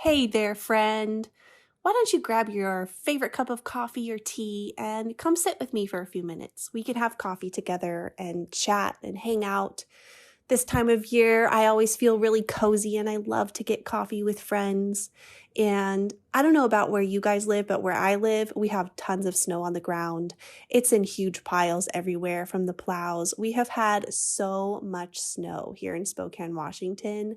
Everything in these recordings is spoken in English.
Hey there, friend. Why don't you grab your favorite cup of coffee or tea and come sit with me for a few minutes? We can have coffee together and chat and hang out. This time of year, I always feel really cozy and I love to get coffee with friends. And I don't know about where you guys live, but where I live, we have tons of snow on the ground. It's in huge piles everywhere from the plows. We have had so much snow here in Spokane, Washington.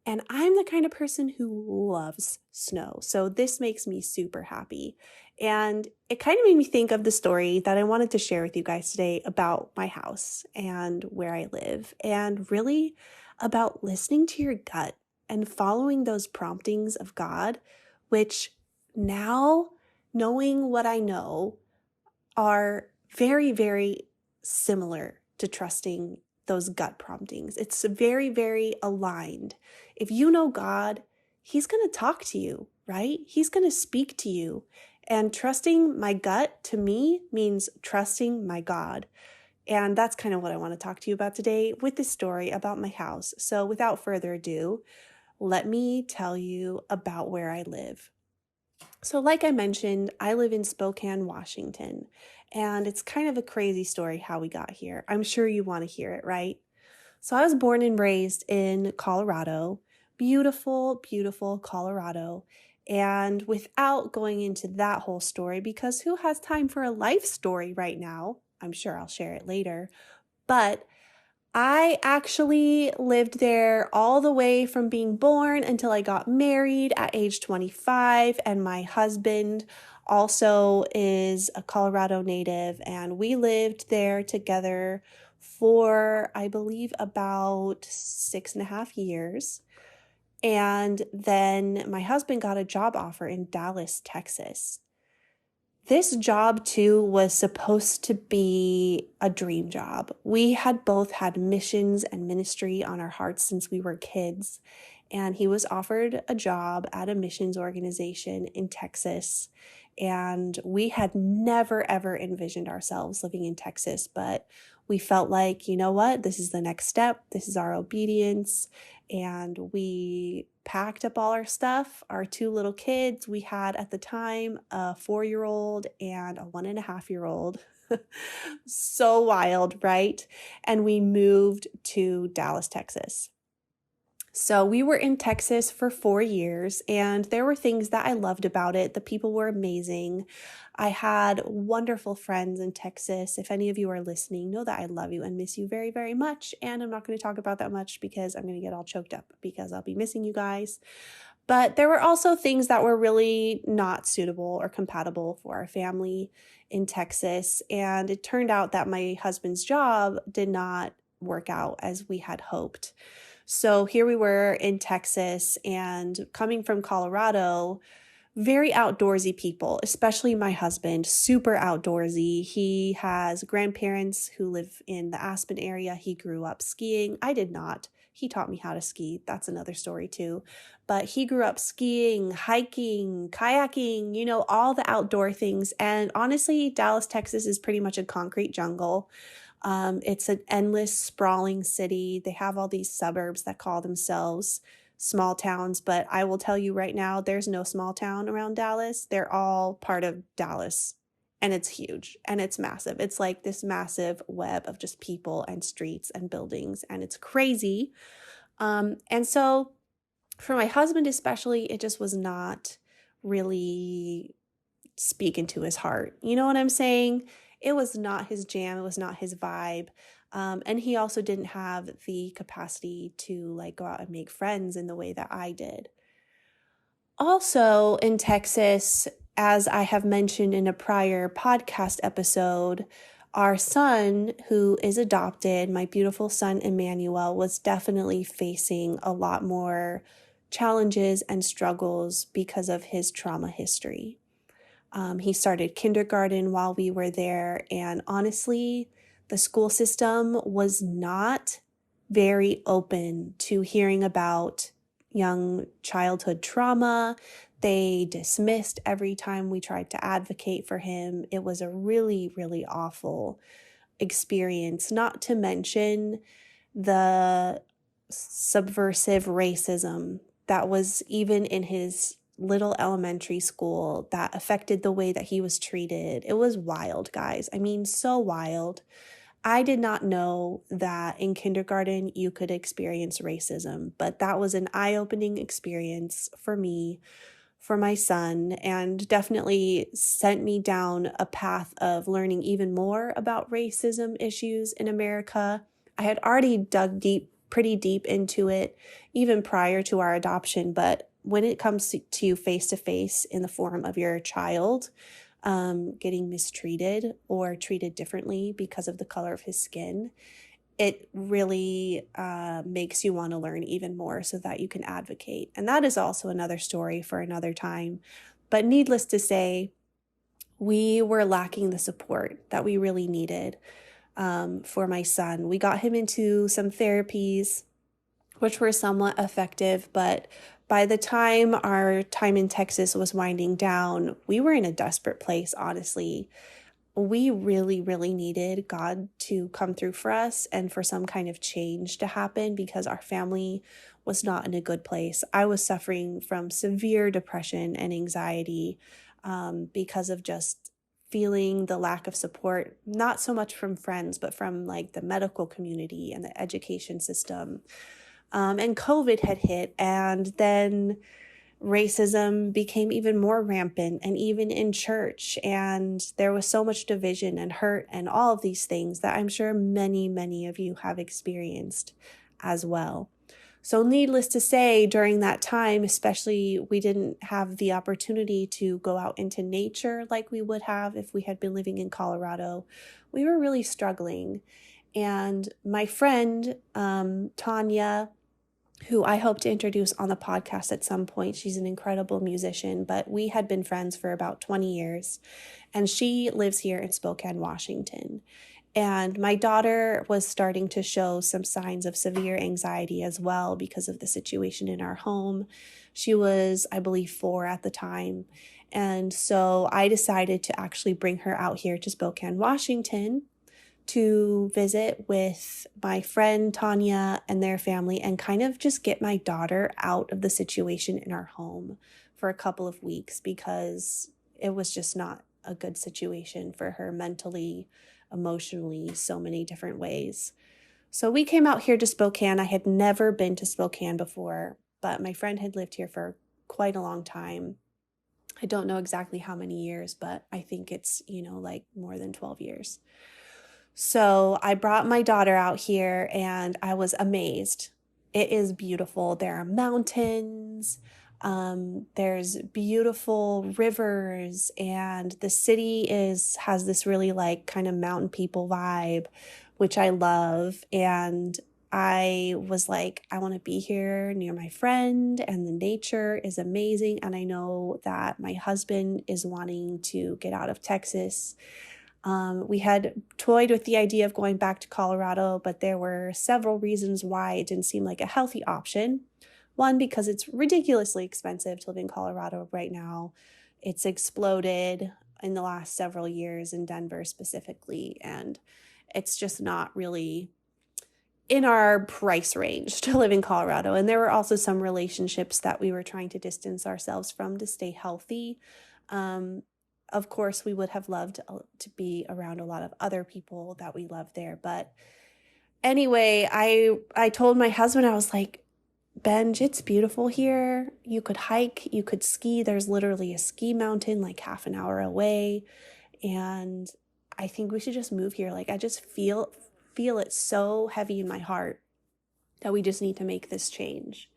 And I'm the kind of person who loves snow. So this makes me super happy. And it kind of made me think of the story that I wanted to share with you guys today about my house and where I live, and really about listening to your gut and following those promptings of God, which now, knowing what I know, are very, very similar to trusting those gut promptings. It's very, very aligned. If you know God, He's going to talk to you, right? He's going to speak to you. And trusting my gut to me means trusting my God. And that's kind of what I want to talk to you about today with this story about my house. So without further ado, let me tell you about where I live. So, like I mentioned, I live in Spokane, Washington, and it's kind of a crazy story how we got here. I'm sure you want to hear it, right? So, I was born and raised in Colorado, beautiful, beautiful Colorado. And without going into that whole story, because who has time for a life story right now? I'm sure I'll share it later. But I actually lived there all the way from being born until I got married at age 25, and my husband also is a Colorado native, and we lived there together for, I believe, about 6.5 years. And then my husband got a job offer in Dallas, Texas. This job, too, was supposed to be a dream job. We had both had missions and ministry on our hearts since we were kids, and he was offered a job at a missions organization in Texas. And we had never, ever envisioned ourselves living in Texas, but we felt like, you know what, this is the next step. This is our obedience. And we packed up all our stuff, our two little kids. We had at the time a 4-year-old and a 1.5-year-old. So wild, right? And we moved to Dallas, Texas. So we were in Texas for 4 years, and there were things that I loved about it. The people were amazing. I had wonderful friends in Texas. If any of you are listening, know that I love you and miss you very, very much. And I'm not going to talk about that much because I'm going to get all choked up because I'll be missing you guys. But there were also things that were really not suitable or compatible for our family in Texas. And it turned out that my husband's job did not work out as we had hoped. So here we were in Texas, and coming from Colorado, very outdoorsy people, especially my husband, super outdoorsy. He has grandparents who live in the Aspen area. He grew up skiing. I did not. He taught me how to ski. That's another story too. But he grew up skiing, hiking, kayaking, all the outdoor things. And honestly, Dallas, Texas is pretty much a concrete jungle. It's an endless, sprawling city. They have all these suburbs that call themselves small towns, but I will tell you right now, there's no small town around Dallas. They're all part of Dallas, and it's huge and it's massive. It's like this massive web of just people and streets and buildings, and it's crazy. And so for my husband especially, it just was not really speaking to his heart. You know what I'm saying? It was not his jam. It was not his vibe. And he also didn't have the capacity to go out and make friends in the way that I did. Also in Texas, as I have mentioned in a prior podcast episode, our son, who is adopted, my beautiful son Emmanuel, was definitely facing a lot more challenges and struggles because of his trauma history. He started kindergarten while we were there, and honestly, the school system was not very open to hearing about young childhood trauma. They dismissed every time we tried to advocate for him. It was a really, really awful experience, not to mention the subversive racism that was even in his little elementary school that affected the way that he was treated. It was wild, guys. I mean, so wild. I did not know that in kindergarten you could experience racism, but that was an eye-opening experience for me, for my son, and definitely sent me down a path of learning even more about racism issues in America. I had already dug pretty deep into it, even prior to our adoption, but when it comes to face to face in the form of your child getting mistreated or treated differently because of the color of his skin, it really makes you want to learn even more so that you can advocate. And that is also another story for another time. But needless to say, we were lacking the support that we really needed for my son. We got him into some therapies, which were somewhat effective, but by the time our time in Texas was winding down, we were in a desperate place, honestly. We really, really needed God to come through for us and for some kind of change to happen because our family was not in a good place. I was suffering from severe depression and anxiety because of just feeling the lack of support, not so much from friends, but from like the medical community and the education system. And COVID had hit, and then racism became even more rampant, and even in church, and there was so much division and hurt and all of these things that I'm sure many, many of you have experienced as well. So needless to say, during that time, especially, we didn't have the opportunity to go out into nature like we would have if we had been living in Colorado. We were really struggling. And my friend, Tanya, who I hope to introduce on the podcast at some point. She's an incredible musician, but we had been friends for about 20 years, and she lives here in Spokane, Washington. And my daughter was starting to show some signs of severe anxiety as well because of the situation in our home. She was, I believe, 4 at the time. And so I decided to actually bring her out here to Spokane, Washington, to visit with my friend Tanya and their family and kind of just get my daughter out of the situation in our home for a couple of weeks because it was just not a good situation for her mentally, emotionally, so many different ways. So we came out here to Spokane. I had never been to Spokane before, but my friend had lived here for quite a long time. I don't know exactly how many years, but I think it's, like more than 12 years. So I brought my daughter out here and I was amazed. It is beautiful. There are mountains, there's beautiful rivers, and the city has this really like kind of mountain people vibe, which I love. And I was like, I want to be here near my friend, and the nature is amazing. And I know that my husband is wanting to get out of Texas. We had toyed with the idea of going back to Colorado, but there were several reasons why it didn't seem like a healthy option. One, because it's ridiculously expensive to live in Colorado right now. It's exploded in the last several years in Denver specifically, and it's just not really in our price range to live in Colorado. And there were also some relationships that we were trying to distance ourselves from to stay healthy. Of course, we would have loved to be around a lot of other people that we love there. But anyway, I told my husband, I was like, Benj, it's beautiful here. You could hike, you could ski. There's literally a ski mountain like half an hour away. And I think we should just move here. Like, I just feel it so heavy in my heart that we just need to make this change.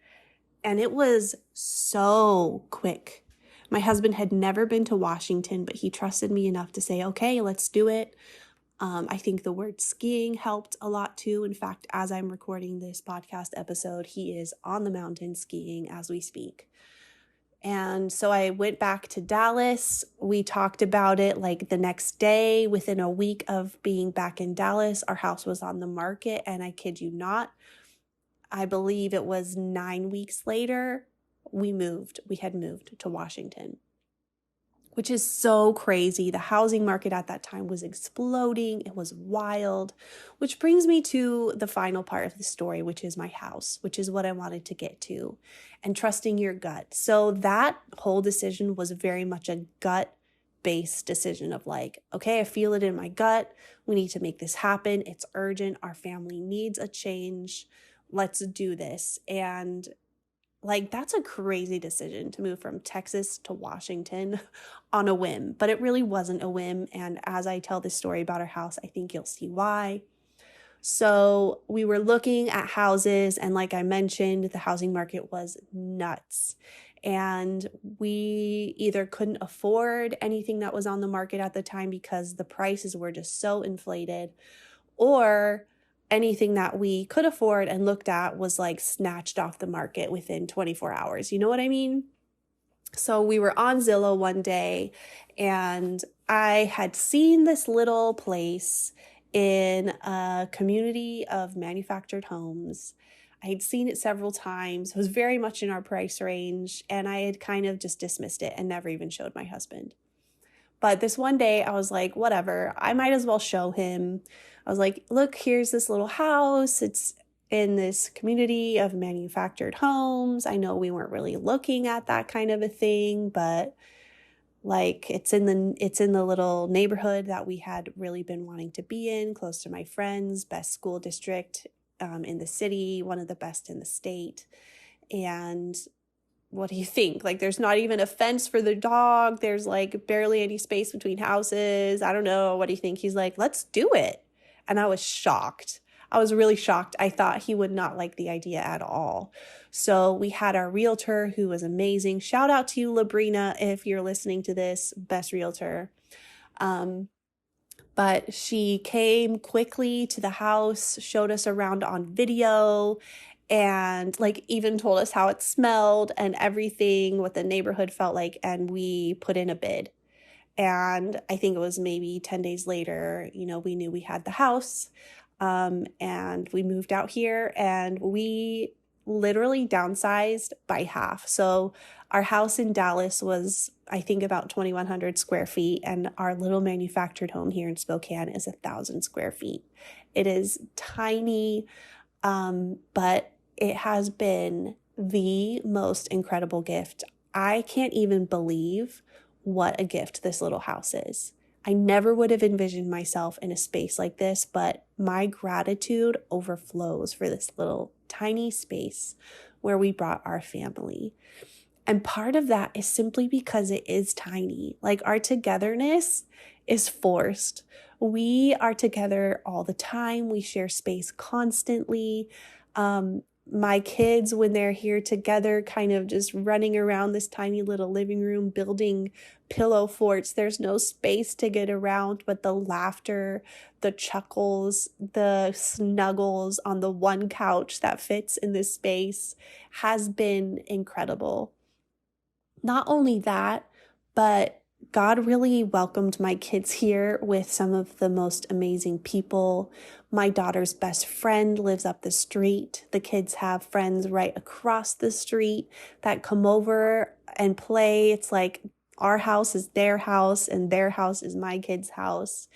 And it was so quick. My husband had never been to Washington, but he trusted me enough to say, okay, let's do it. I think the word skiing helped a lot too. In fact, as I'm recording this podcast episode, he is on the mountain skiing as we speak. And so I went back to Dallas. We talked about it like the next day. Within a week of being back in Dallas, our house was on the market. And I kid you not, I believe it was 9 weeks later, we had moved to Washington. which is so crazy. The housing market at that time was exploding. It was wild, which brings me to the final part of the story, which is my house, which is what I wanted to get to, and trusting your gut. So that whole decision was very much a gut based decision of like, okay, I feel it in my gut. We need to make this happen. It's urgent. Our family needs a change. Let's do this. And like, that's a crazy decision to move from Texas to Washington on a whim, but it really wasn't a whim. And as I tell this story about our house, I think you'll see why. So we were looking at houses, and like I mentioned, the housing market was nuts. And we either couldn't afford anything that was on the market at the time because the prices were just so inflated, or anything that we could afford and looked at was like snatched off the market within 24 hours. You know what I mean? So we were on Zillow one day, and I had seen this little place in a community of manufactured homes. I had seen it several times. It was very much in our price range, and I had kind of just dismissed it and never even showed my husband. But this one day I was like, whatever, I might as well show him. I was like, look, here's this little house. It's in this community of manufactured homes. I know we weren't really looking at that kind of a thing, but like it's in the little neighborhood that we had really been wanting to be in, close to my friends, best school district in the city, one of the best in the state. And what do you think? Like, there's not even a fence for the dog. There's like barely any space between houses. I don't know. What do you think? He's like, let's do it. And I was shocked. I was really shocked. I thought he would not like the idea at all. So we had our realtor, who was amazing. Shout out to you, Labrina, if you're listening to this, best realtor. But she came quickly to the house, showed us around on video, and like even told us how it smelled and everything, what the neighborhood felt like, and we put in a bid. And I think it was maybe 10 days later, we knew we had the house. And we moved out here, and we literally downsized by half. So our house in Dallas was, I think, about 2,100 square feet, and our little manufactured home here in Spokane is 1,000 square feet. It is tiny, but it has been the most incredible gift. I can't even believe what a gift this little house is. I never would have envisioned myself in a space like this, but my gratitude overflows for this little tiny space where we brought our family. And part of that is simply because it is tiny. Like, our togetherness is forced. We are together all the time. We share space constantly. My kids, when they're here together, kind of just running around this tiny little living room, building pillow forts. There's no space to get around, but the laughter, the chuckles, the snuggles on the one couch that fits in this space has been incredible. Not only that, but God really welcomed my kids here with some of the most amazing people. My daughter's best friend lives up the street. The kids have friends right across the street that come over and play. It's like our house is their house, and their house is my kids' house.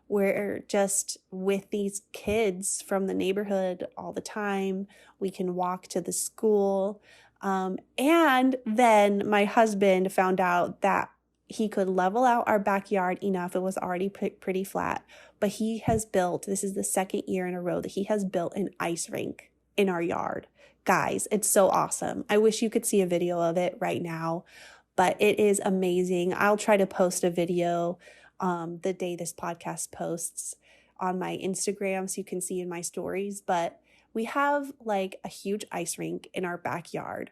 We're just with these kids from the neighborhood all the time. We can walk to the school. And then my husband found out that he could level out our backyard enough. It was already pretty flat, but he has built, this is the second year in a row that he has built an ice rink in our yard. Guys, it's so awesome. I wish you could see a video of it right now, but it is amazing. I'll try to post a video the day this podcast posts on my Instagram so you can see in my stories. But we have like a huge ice rink in our backyard,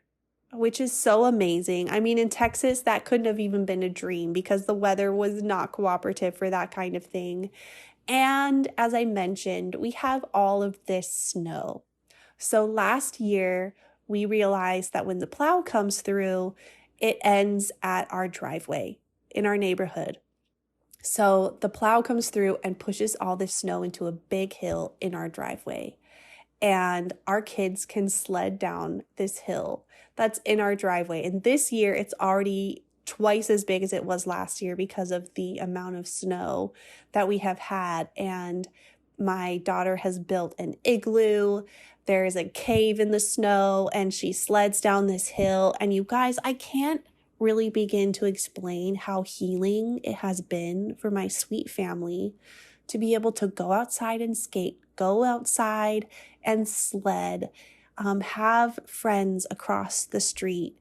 which is so amazing. I mean, in Texas, that couldn't have even been a dream because the weather was not cooperative for that kind of thing. And as I mentioned, we have all of this snow. So last year, we realized that when the plow comes through, it ends at our driveway in our neighborhood. So the plow comes through and pushes all this snow into a big hill in our driveway. And our kids can sled down this hill that's in our driveway. And this year it's already twice as big as it was last year because of the amount of snow that we have had. And my daughter has built an igloo. There is a cave in the snow, and she sleds down this hill. And you guys, I can't really begin to explain how healing it has been for my sweet family to be able to go outside and skate, go outside and sled, have friends across the street,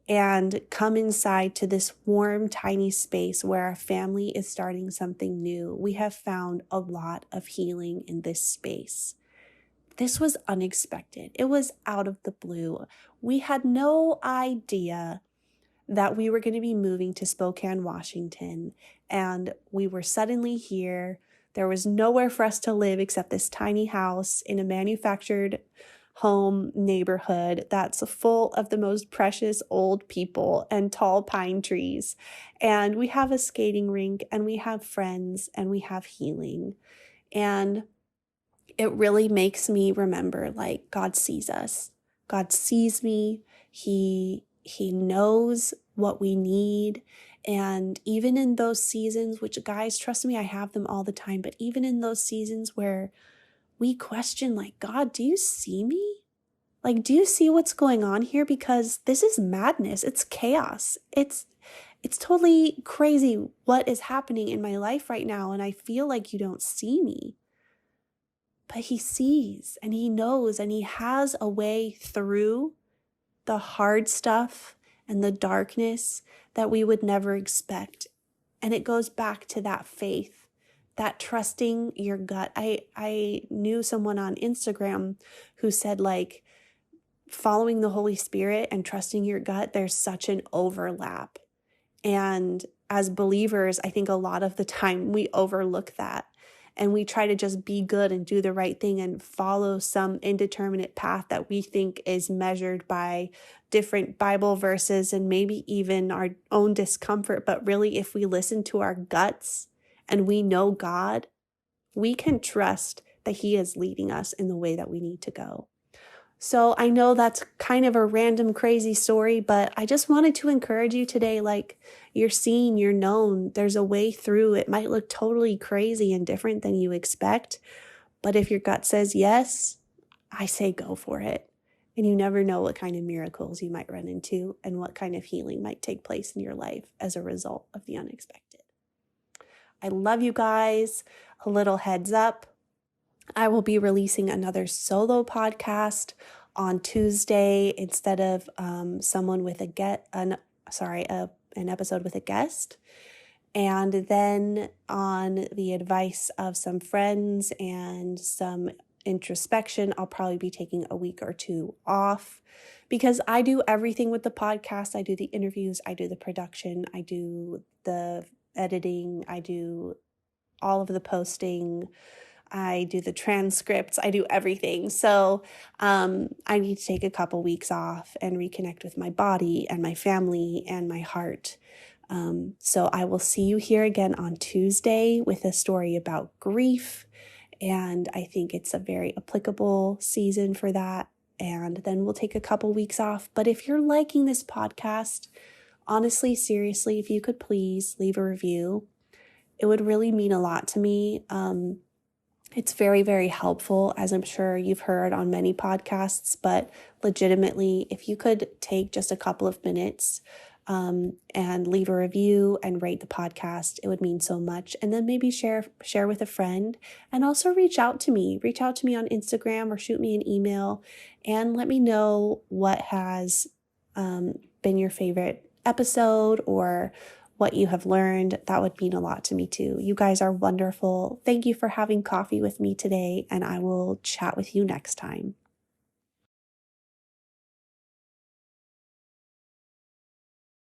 and come inside to this warm, tiny space where our family is starting something new. We have found a lot of healing in this space. This was unexpected. It was out of the blue. We had no idea that we were going to be moving to Spokane, Washington, and we were suddenly here. There was nowhere for us to live except this tiny house in a manufactured home neighborhood that's full of the most precious old people and tall pine trees. And we have a skating rink, and we have friends, and we have healing. And it really makes me remember, like, God sees us. God sees me. He knows what we need. And even in those seasons, which, guys, trust me, I have them all the time, but even in those seasons where we question, like, God, do you see me? Like, do you see what's going on here? Because this is madness. It's chaos. It's totally crazy what is happening in my life right now. And I feel like you don't see me. But he sees, and he knows, and he has a way through the hard stuff and the darkness that we would never expect. And it goes back to that faith, that trusting your gut. I knew someone on Instagram who said, like, following the Holy Spirit and trusting your gut, there's such an overlap. And as believers, I think a lot of the time we overlook that. And we try to just be good and do the right thing and follow some indeterminate path that we think is measured by different Bible verses and maybe even our own discomfort. But really, if we listen to our guts and we know God, we can trust that he is leading us in the way that we need to go. So I know that's kind of a random, crazy story, but I just wanted to encourage you today, like, you're seen, you're known, there's a way through. It might look totally crazy and different than you expect, but if your gut says yes, I say go for it. And you never know what kind of miracles you might run into and what kind of healing might take place in your life as a result of the unexpected. I love you guys. A little heads up, I will be releasing another solo podcast on Tuesday instead of someone with an episode with a guest. And then on the advice of some friends and some introspection, I'll probably be taking a week or two off because I do everything with the podcast. I do the interviews, I do the production, I do the editing, I do all of the posting, I do the transcripts, I do everything. So I need to take a couple weeks off and reconnect with my body and my family and my heart. So I will see you here again on Tuesday with a story about grief. And I think it's a very applicable season for that. And then we'll take a couple weeks off. But if you're liking this podcast, honestly, seriously, if you could please leave a review, it would really mean a lot to me. It's very, very helpful, as I'm sure you've heard on many podcasts, but legitimately, if you could take just a couple of minutes and leave a review and rate the podcast, it would mean so much. And then maybe share with a friend, and also reach out to me on Instagram or shoot me an email and let me know what has been your favorite episode or what you have learned. That would mean a lot to me too. You guys are wonderful. Thank you for having coffee with me today, and I will chat with you next time.